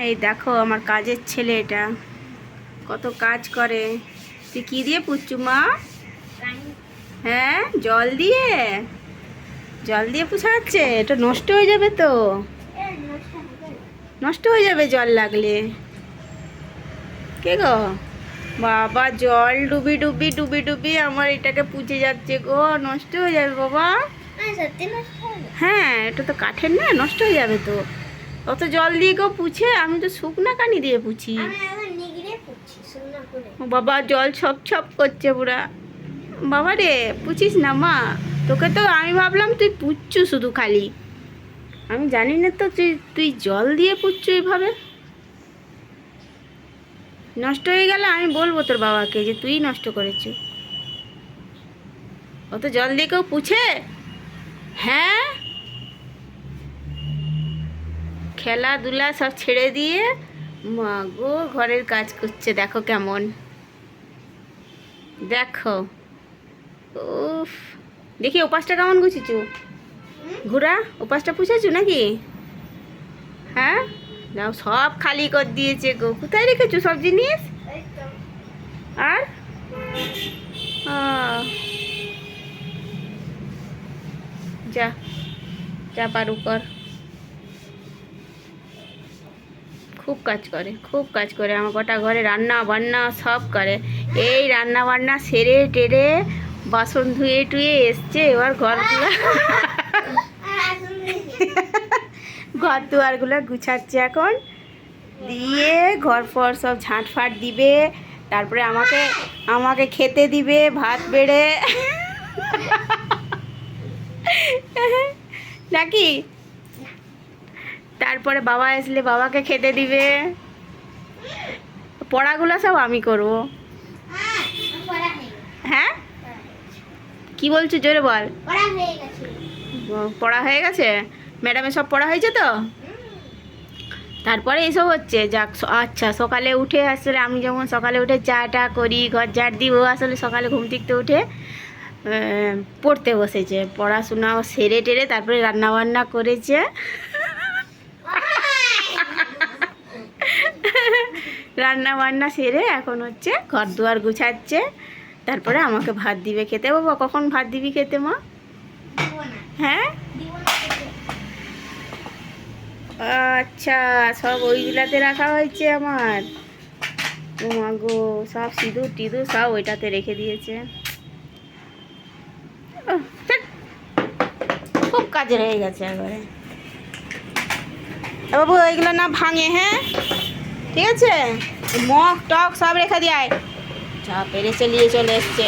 এই দেখো আমার কাজের ছেলে, এটা কত কাজ করে। তুই কি দিয়ে পুচ্ছু মা? হ্যাঁ, জল দিয়ে পুছা হচ্ছে। এটা নষ্ট হয়ে যাবে তো, নষ্ট হয়ে যাবে জল লাগলে। কে গো বাবা, জল ডুবি ডুবি ডুবি ডুবি আমার এটাকে পুছে যাচ্ছে গো, নষ্ট হয়ে যাবে বাবা। হ্যাঁ, এটা তো কাঠের না, নষ্ট হয়ে যাবে তো। অত জল দিয়ে গো পুছে, আমি তো শুকনা কানি দিয়ে পুছি। বাবা জল ছপ ছপ করছে পুরা। বাবা রে, পুছিস না মা, তোকে তো আমি ভাবলাম তুই পুচ্ছু শুধু খালি, আমি জানি না তো তুই জল দিয়ে পুচ্ছু এইভাবে। নষ্ট হয়ে গেলে আমি বলবো তোর বাবাকে যে তুই নষ্ট করেছ। অত জল দিয়ে কেউ পুছে? হ্যাঁ, খেলাধুলা সব ছেড়ে দিয়ে মা গো ঘরের কাজ করছে। দেখো কেমন, দেখো। উফ, দেখি ওপাশটা কেমন গুছিয়েছো? ঘুরা ওপাশটা পুছেছো নাকি? হ্যাঁ, যাও, সব খালি করে দিয়েছে গো। কোথায় রেখেছো সব জিনিস? আর যা যা পারু কর। খুব কাজ করে, খুব কাজ করে। আমার গোটা ঘরে রান্না বান্না সব করে। এই রান্না বান্না সেরে টেরে বাসন ধুয়ে টুয়ে এসছে, এবার ঘর দুয়ারগুলো গুছাচ্ছে এখন, দিয়ে ঘর ফর সব ঝাঁট ফাট দিবে, তারপরে আমাকে খেতে দিবে ভাত বেড়ে নাকি। তারপরে বাবা আসলে বাবাকে খেতে দিবে। পড়াগুলো সব আমি করব। হ্যাঁ, কি বলছো জোরে বল। পড়া হয়ে গেছে, ম্যাডামের সব পড়া হয়েছে তো। তারপরে এইসব হচ্ছে। যাক, আচ্ছা, সকালে উঠে আসলে আমি যেমন সকালে উঠে চাটা করি, ঘর ঝাড় দিই, ও আসলে সকালে ঘুম থেকে উঠে পড়তে বসেছে। পড়াশোনাও সেরে টেরে তারপরে রান্নাবান্না করেছে। রান্না বান্না সেরে এখন হচ্ছে ঘর দুয়ার গুছাচ্ছে, তারপরে আমাকে ভাত দিবে খেতে। বাবা, কখন ভাত দিবি খেতে মা? হ্যাঁ, আচ্ছা, সব ওইগুলাতে রাখা হয়েছে আমার। ও মা গো, সব সিঁদুর টিঁদুর সব ওইটাতে রেখে দিয়েছে। খুব কাজে রয়ে গেছে একবারে। বাবু, ওইগুলো না ভাঙে, হ্যাঁ ঠিক আছে। মগ টক সব রেখে দিয়ে যা পেরেছে নিয়ে চলে এসছে।